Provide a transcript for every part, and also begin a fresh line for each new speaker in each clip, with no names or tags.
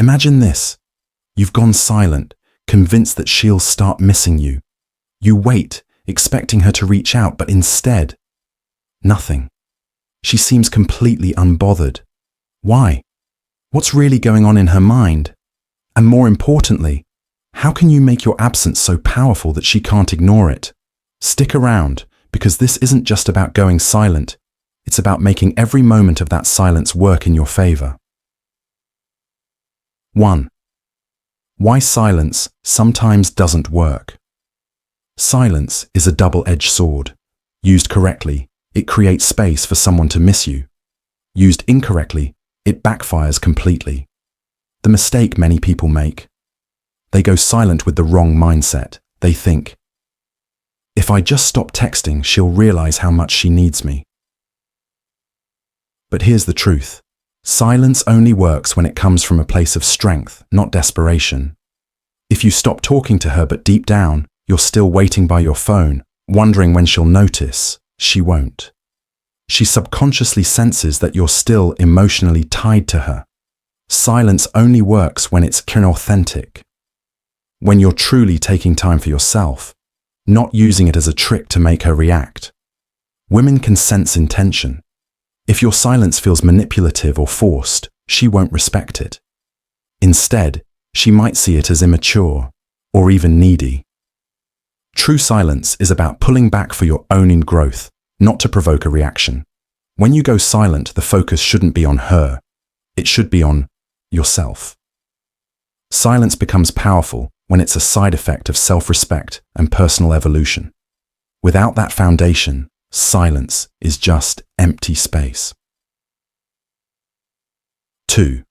Imagine this. You've gone silent, convinced that she'll start missing you. You wait, expecting her to reach out, but instead, nothing. She seems completely unbothered. Why? What's really going on in her mind? And more importantly, how can you make your absence so powerful that she can't ignore it? Stick around, because this isn't just about going silent. It's about making every moment of that silence work in your favor. 1. Why silence sometimes doesn't work. Silence is a double-edged sword. Used correctly, it creates space for someone to miss you. Used incorrectly, it backfires completely. The mistake many people make. They go silent with the wrong mindset. They think, if I just stop texting, she'll realize how much she needs me. But here's the truth. Silence only works when it comes from a place of strength, not desperation. If you stop talking to her but deep down, you're still waiting by your phone, wondering when she'll notice, she won't. She subconsciously senses that you're still emotionally tied to her. Silence only works when it's inauthentic. When you're truly taking time for yourself, not using it as a trick to make her react. Women can sense intention. If your silence feels manipulative or forced, she won't respect it. Instead, she might see it as immature or even needy. True silence is about pulling back for your own growth, not to provoke a reaction. When you go silent, the focus shouldn't be on her. It should be on yourself. Silence becomes powerful when it's a side effect of self-respect and personal evolution. Without that foundation, silence is just empty space. 2.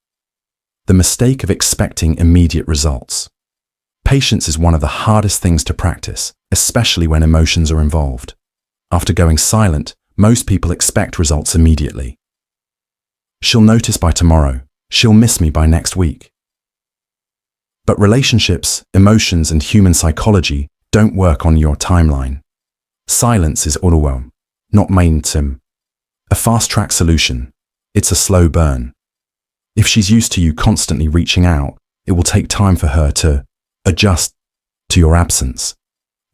The mistake of expecting immediate results. Patience is one of the hardest things to practice, especially when emotions are involved. After going silent, most people expect results immediately. She'll notice by tomorrow. She'll miss me by next week. But relationships, emotions, and human psychology don't work on your timeline. Silence is overwhelm, not momentum. A fast-track solution. It's a slow burn. If she's used to you constantly reaching out, it will take time for her to adjust to your absence.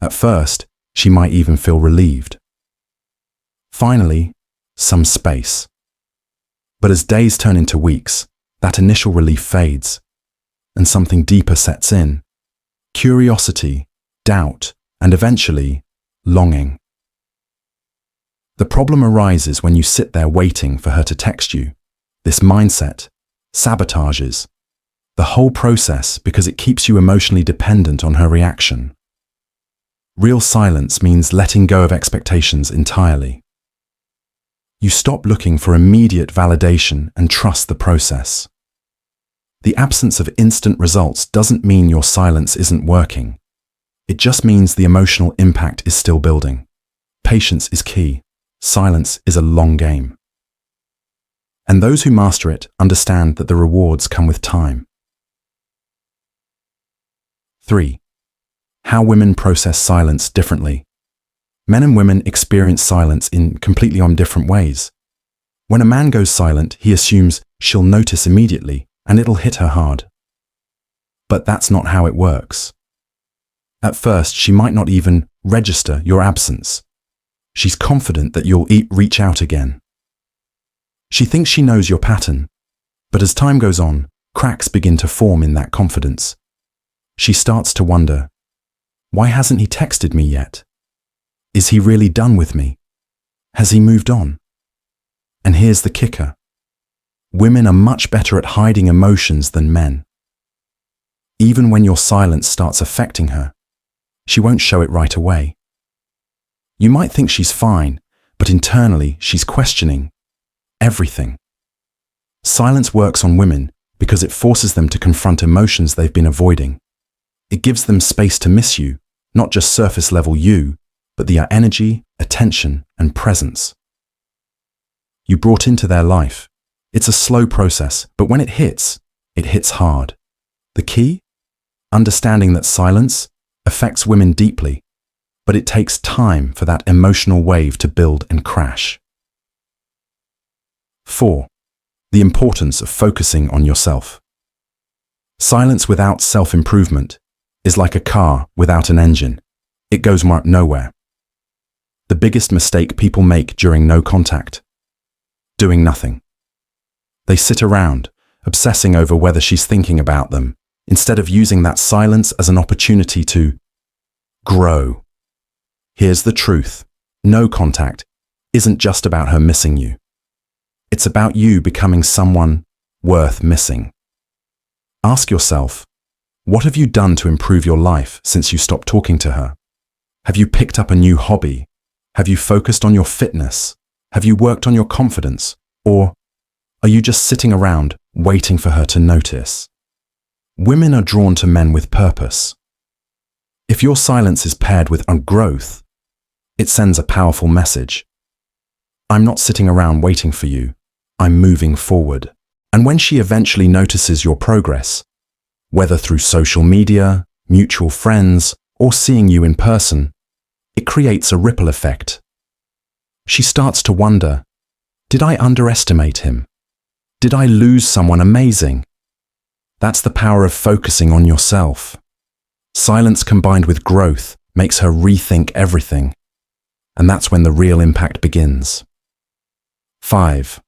At first, she might even feel relieved. Finally, some space. But as days turn into weeks, that initial relief fades, and something deeper sets in. Curiosity, doubt, and eventually, longing. The problem arises when you sit there waiting for her to text you. This mindset sabotages the whole process because it keeps you emotionally dependent on her reaction. Real silence means letting go of expectations entirely. You stop looking for immediate validation and trust the process. The absence of instant results doesn't mean your silence isn't working. It just means the emotional impact is still building. Patience is key. Silence is a long game. And those who master it understand that the rewards come with time. 3. How women process silence differently. Men and women experience silence in completely different ways. When a man goes silent, he assumes she'll notice immediately and it'll hit her hard. But that's not how it works. At first, she might not even register your absence. She's confident that you'll reach out again. She thinks she knows your pattern, but as time goes on, cracks begin to form in that confidence. She starts to wonder, why hasn't he texted me yet? Is he really done with me? Has he moved on? And here's the kicker. Women are much better at hiding emotions than men. Even when your silence starts affecting her, she won't show it right away. You might think she's fine, but internally she's questioning everything. Silence works on women because it forces them to confront emotions they've been avoiding. It gives them space to miss you, not just surface level you, but the energy, attention, and presence you brought into their life. It's a slow process, but when it hits hard. The key? Understanding that silence affects women deeply, but it takes time for that emotional wave to build and crash. 4. The importance of focusing on yourself. Silence without self-improvement is like a car without an engine. It goes nowhere. The biggest mistake people make during no contact: doing nothing. They sit around, obsessing over whether she's thinking about them, instead of using that silence as an opportunity to grow. Here's the truth: no contact isn't just about her missing you. It's about you becoming someone worth missing. Ask yourself, what have you done to improve your life since you stopped talking to her? Have you picked up a new hobby? Have you focused on your fitness? Have you worked on your confidence? Or are you just sitting around waiting for her to notice? Women are drawn to men with purpose. If your silence is paired with growth, it sends a powerful message. I'm not sitting around waiting for you. I'm moving forward. And when she eventually notices your progress, whether through social media, mutual friends, or seeing you in person, it creates a ripple effect. She starts to wonder, did I underestimate him? Did I lose someone amazing? That's the power of focusing on yourself. Silence combined with growth makes her rethink everything. And that's when the real impact begins. 5.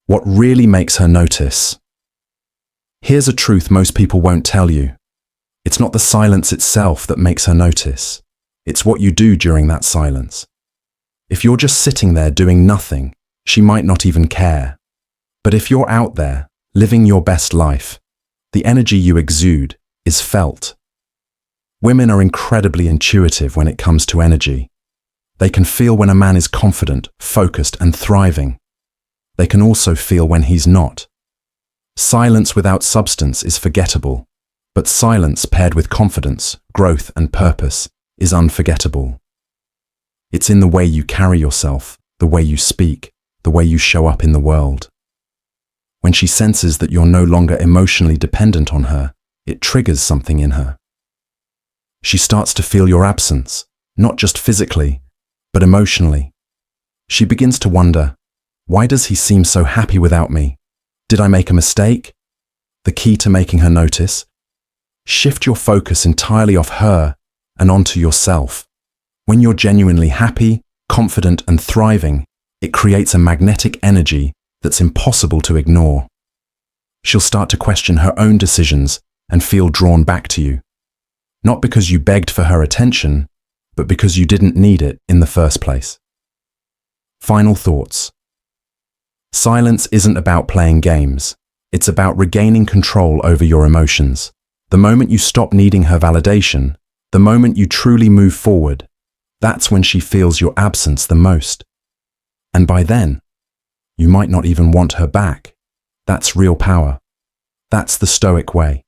What really makes her notice? Here's a truth most people won't tell you. It's not the silence itself that makes her notice. It's what you do during that silence. If you're just sitting there doing nothing, she might not even care. But if you're out there, living your best life, the energy you exude is felt. Women are incredibly intuitive when it comes to energy. They can feel when a man is confident, focused, and thriving. They can also feel when he's not. Silence without substance is forgettable, but silence paired with confidence, growth, and purpose is unforgettable. It's in the way you carry yourself, the way you speak, the way you show up in the world. When she senses that you're no longer emotionally dependent on her, it triggers something in her. She starts to feel your absence, not just physically, but emotionally. She begins to wonder, why does he seem so happy without me? Did I make a mistake? The key to making her notice: shift your focus entirely off her and onto yourself. When you're genuinely happy, confident, and thriving, it creates a magnetic energy that's impossible to ignore. She'll start to question her own decisions and feel drawn back to you. Not because you begged for her attention, but because you didn't need it in the first place. Final thoughts. Silence isn't about playing games. It's about regaining control over your emotions. The moment you stop needing her validation, the moment you truly move forward, that's when she feels your absence the most. And by then, you might not even want her back. That's real power. That's the Stoic way.